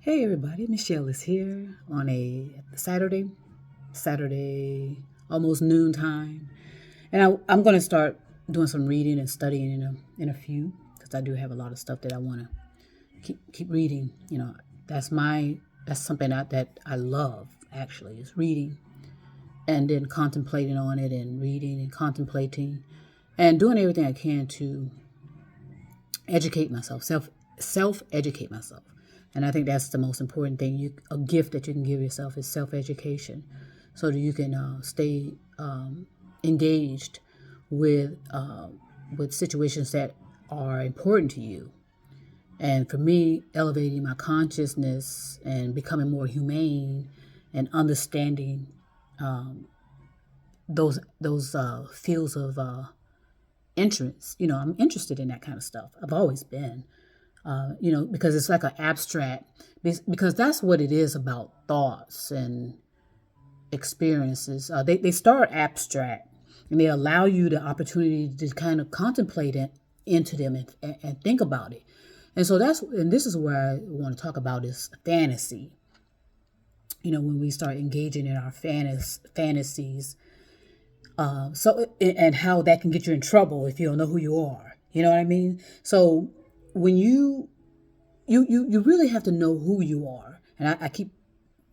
Hey everybody, Michelle is here on a Saturday, almost noontime, and I'm going to start doing some reading and studying in a few because I do have a lot of stuff that I want to keep reading. That's something that I love actually is reading and then contemplating on it and reading and contemplating and doing everything I can to educate myself, self educate myself. And I think that's the most important thing. A gift that you can give yourself is self education, so that you can stay engaged with with situations that are important to you. And for me, elevating my consciousness and becoming more humane and understanding those fields of interest. I'm interested in that kind of stuff. I've always been. Because it's like an abstract, because that's what it is about thoughts and experiences. They start abstract and they allow you the opportunity to kind of contemplate it into them and think about it. And this is where I want to talk about is fantasy. When we start engaging in our fantasies, and how that can get you in trouble if you don't know who you are. You know what I mean? So when you really have to know who you are, and I keep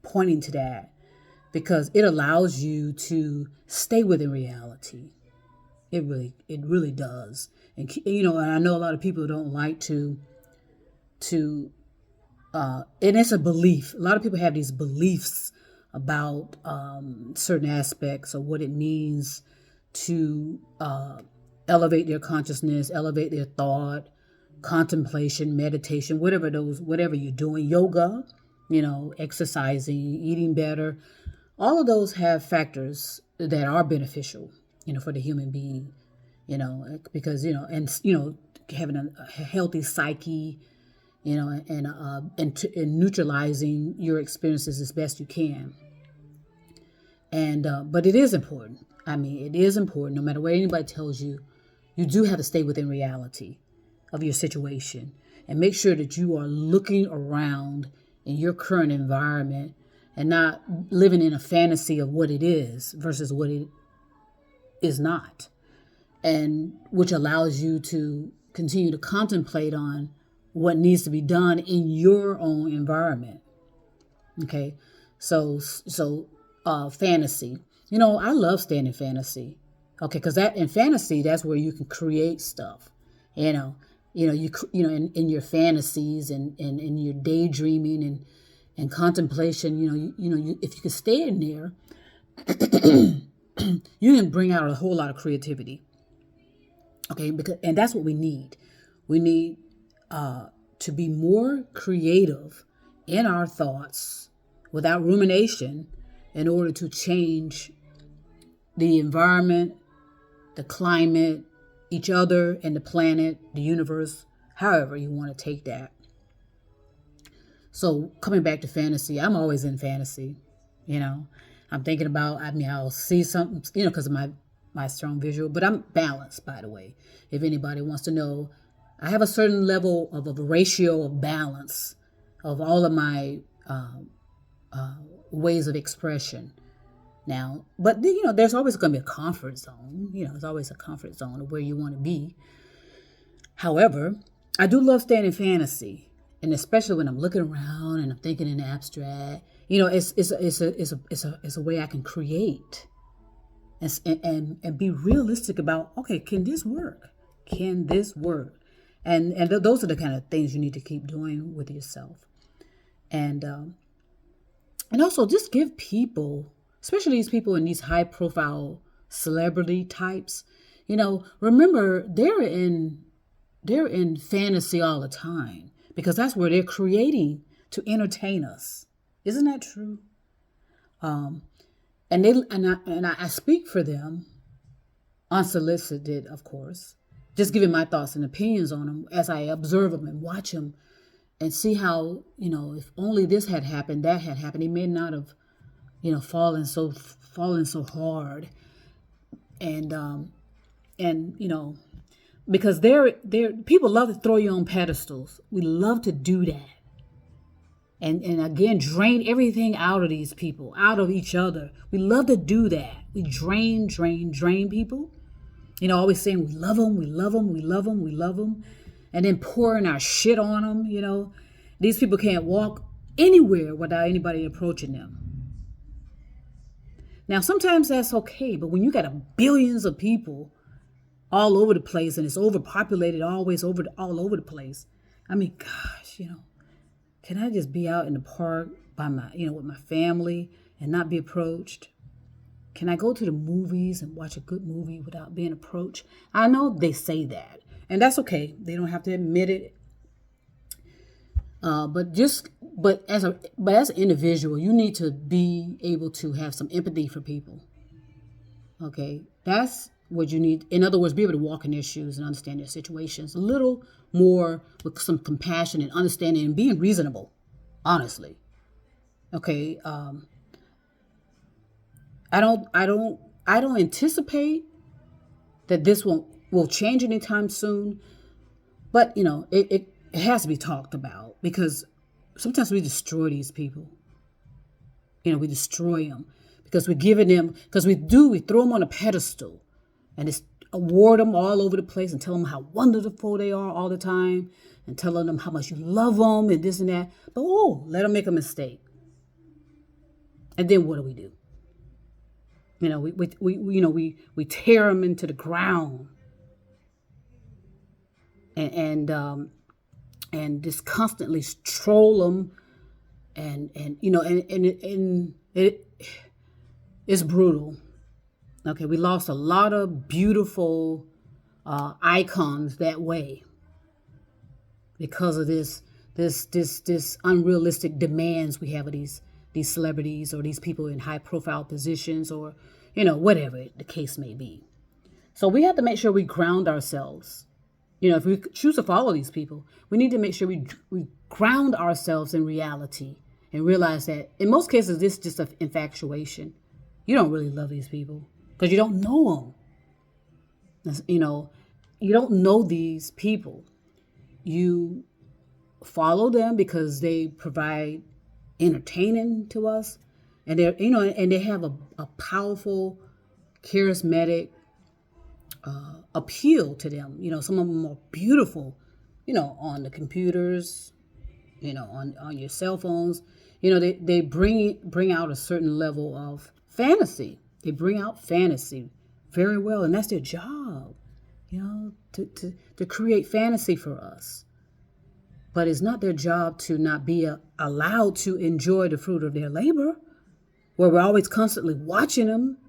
pointing to that because it allows you to stay within reality. It really does. And I know a lot of people don't like to and it's a belief. A lot of people have these beliefs about certain aspects of what it means to elevate their consciousness, elevate their thought, contemplation, meditation, whatever you're doing, yoga, exercising, eating better. All of those have factors that are beneficial, for the human being, because, having a healthy psyche, and neutralizing your experiences as best you can. And but it is important. I mean, it is important. No matter what anybody tells you, you do have to stay within reality of your situation and make sure that you are looking around in your current environment and not living in a fantasy of what it is versus what it is not, and which allows you to continue to contemplate on what needs to be done in your own environment. Okay, so fantasy. I love staying in fantasy. Okay, because that in fantasy, that's where you can create stuff. You know, in your fantasies and in your daydreaming and contemplation. If you can stay in there, you can bring out a whole lot of creativity. Okay, and that's what we need. We need to be more creative in our thoughts without rumination in order to change the environment, the climate, each other, and the planet, the universe, however you want to take that. So coming back to fantasy, I'm always in fantasy. You know, I'm thinking about. I'll see something. Because of my strong visual, but I'm balanced. By the way, if anybody wants to know, I have a certain level of a ratio of balance of all of my ways of expression. Now, but there's always going to be a comfort zone. There's always a comfort zone of where you want to be. However, I do love staying in fantasy, and especially when I'm looking around and I'm thinking in abstract. It's a way I can create and be realistic about. Okay, can this work? Can this work? And those are the kind of things you need to keep doing with yourself, and also just give people, especially these people in these high profile celebrity types, remember they're in fantasy all the time because that's where they're creating to entertain us. Isn't that true? And I speak for them unsolicited, of course, just giving my thoughts and opinions on them as I observe them and watch them and see how, if only this had happened, that had happened, he may not have, fallen so hard. And because they're people love to throw you on pedestals. We love to do that. and again, drain everything out of these people, out of each other. We love to do that. We drain people. Always saying we love them, we love them, we love them, we love them, and then pouring our shit on them. These people can't walk anywhere without anybody approaching them. Now, sometimes that's okay, but when you got billions of people all over the place and it's overpopulated, always all over the place. I mean, gosh, can I just be out in the park by with my family and not be approached? Can I go to the movies and watch a good movie without being approached? I know they say that, and that's okay. They don't have to admit it. But as an individual, you need to be able to have some empathy for people. Okay, that's what you need. In other words, be able to walk in their shoes and understand their situations a little more with some compassion and understanding and being reasonable, honestly. Okay, I don't anticipate that this will change anytime soon, but it has to be talked about, because sometimes we destroy these people. We destroy them because we're giving them, we throw them on a pedestal and just award them all over the place and tell them how wonderful they are all the time and telling them how much you love them and this and that. But let them make a mistake. And then what do? We tear them into the ground and just constantly troll them, and it's brutal. Okay, we lost a lot of beautiful icons that way because of this unrealistic demands we have of these celebrities or these people in high profile positions, or whatever the case may be. So we have to make sure we ground ourselves. If we choose to follow these people, we need to make sure we ground ourselves in reality and realize that in most cases this is just an infatuation. You don't really love these people because you don't know them. You don't know these people. You follow them because they provide entertaining to us, and they have a powerful, charismatic appeal to them. Some of them are beautiful, on the computers, on your cell phones. They bring out a certain level of fantasy. They bring out fantasy very well, and that's their job, to create fantasy for us. But it's not their job to not be allowed to enjoy the fruit of their labor, where we're always constantly watching them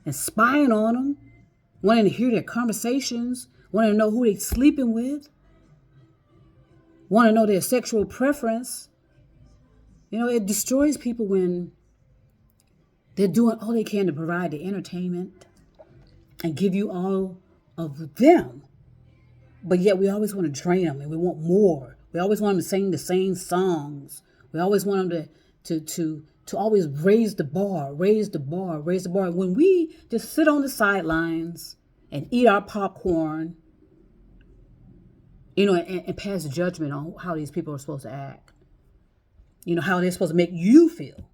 and spying on them, wanting to hear their conversations, wanting to know who they're sleeping with, want to know their sexual preference. It destroys people when they're doing all they can to provide the entertainment and give you all of them. But yet we always want to drain them and we want more. We always want them to sing the same songs. We always want them to always raise the bar. When we just sit on the sidelines and eat our popcorn, and pass judgment on how these people are supposed to act, how they're supposed to make you feel.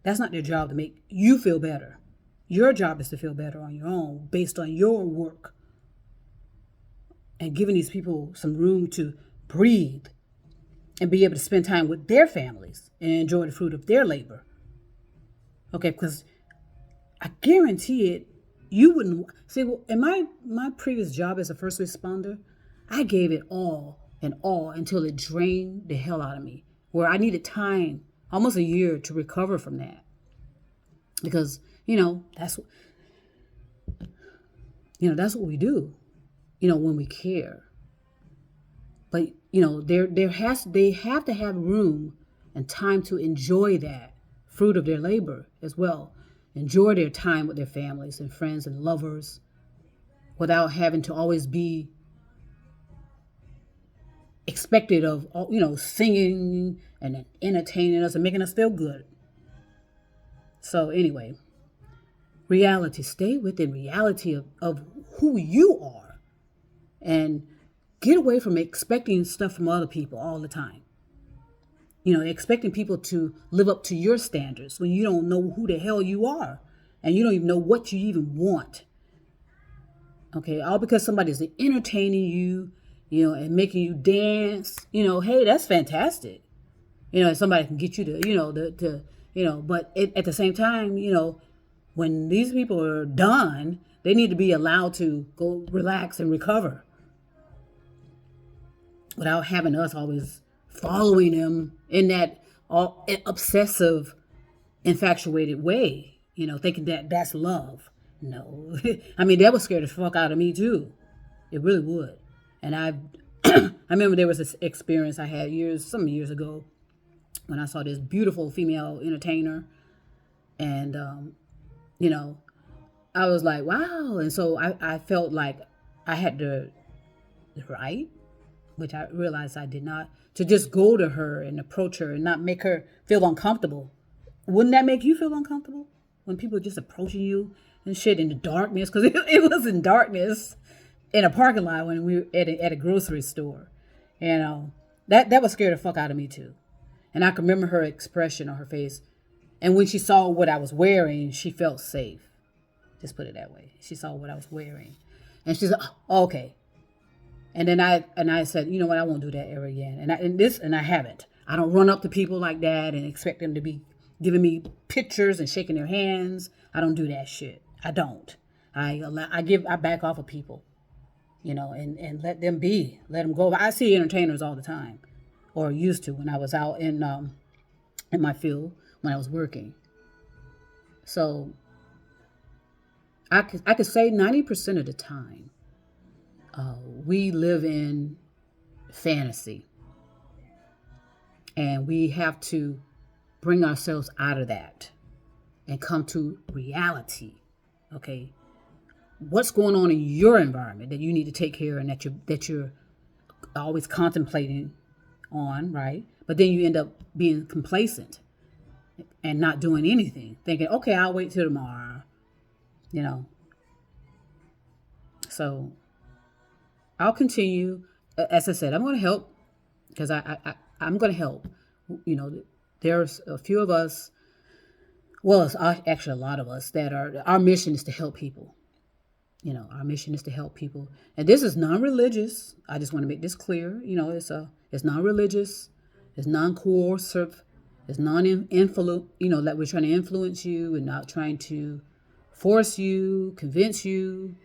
That's not their job to make you feel better. Your job is to feel better on your own based on your work, and giving these people some room to breathe and be able to spend time with their families and enjoy the fruit of their labor. Okay, because I guarantee it, you wouldn't see. Well, in my previous job as a first responder, I gave it all and all until it drained the hell out of me, where I needed time, almost a year, to recover from that. Because that's what we do, when we care. But they have to have room and time to enjoy that fruit of their labor as well. Enjoy their time with their families and friends and lovers without having to always be expected of, singing and entertaining us and making us feel good. So anyway, reality. Stay within reality of who you are, and get away from expecting stuff from other people all the time. expecting people to live up to your standards when you don't know who the hell you are and you don't even know what you even want. Okay, all because somebody's entertaining you, and making you dance. Hey, that's fantastic. Somebody can get you to, but at the same time, when these people are done, they need to be allowed to go relax and recover without having us always following them in that obsessive, infatuated way, thinking that that's love. No. I mean, that would scare the fuck out of me too. It really would. And I remember there was this experience I had some years ago when I saw this beautiful female entertainer. And, I was like, wow. And so I felt like I had the right, which I realized I did not, to just go to her and approach her and not make her feel uncomfortable. Wouldn't that make you feel uncomfortable? When people are just approaching you and shit in the darkness? Because it was in darkness in a parking lot when we were at a grocery store. That would scare the fuck out of me too. And I can remember her expression on her face. And when she saw what I was wearing, she felt safe. Just put it that way. She saw what I was wearing. And she said, oh, okay. And then I said, you know what, I won't do that ever again. And I haven't. I don't run up to people like that and expect them to be giving me pictures and shaking their hands. I don't do that shit. I don't. I back off of people, and let them be. Let them go. I see entertainers all the time, or used to when I was out in my field when I was working. So I could say 90% of the time, we live in fantasy, and we have to bring ourselves out of that and come to reality. Okay, what's going on in your environment that you need to take care of and that you're always contemplating on, right? But then you end up being complacent and not doing anything, thinking, okay, I'll wait till tomorrow. So I'll continue. As I said, I'm going to help because I'm going to help. There's a few of us, well, it's actually a lot of us our mission is to help people. Our mission is to help people. And this is non-religious. I just want to make this clear. It's non-religious. It's non-coercive. It's non-influence, that we're trying to influence you and not trying to force you, convince you.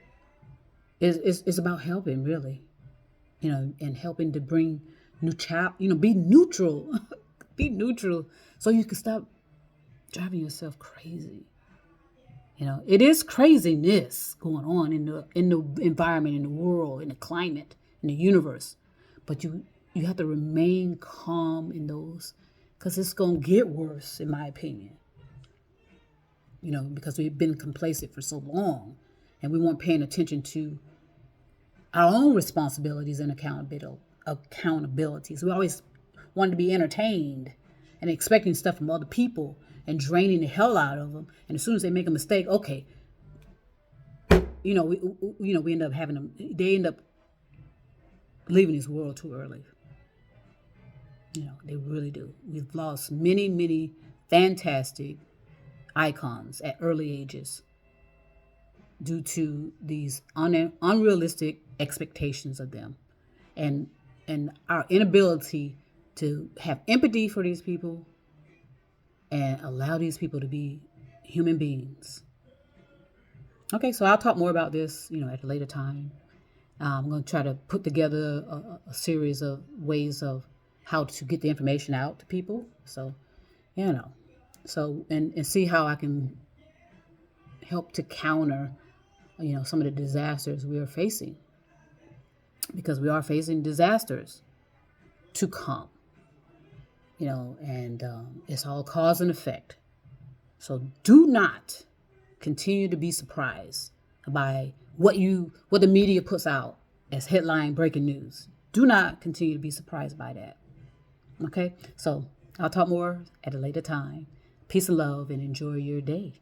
It's about helping, really, and helping to bring be neutral, be neutral so you can stop driving yourself crazy. It is craziness going on in the environment, in the world, in the climate, in the universe. But you have to remain calm in those, because it's going to get worse, in my opinion. Because we've been complacent for so long and we weren't paying attention to our own responsibilities and accountabilities. We always wanted to be entertained and expecting stuff from other people and draining the hell out of them. And as soon as they make a mistake, okay, we end up having them. They end up leaving this world too early. They really do. We've lost many, many fantastic icons at early ages due to these unrealistic expectations of them, and our inability to have empathy for these people and allow these people to be human beings. Okay, so I'll talk more about this, at a later time. I'm going to try to put together a series of ways of how to get the information out to people. So, and see how I can help to counter, some of the disasters we are facing, because we are facing disasters to come. And it's all cause and effect. So do not continue to be surprised by what the media puts out as headline breaking news. Do not continue to be surprised by that. Okay? So I'll talk more at a later time. Peace and love, and enjoy your day.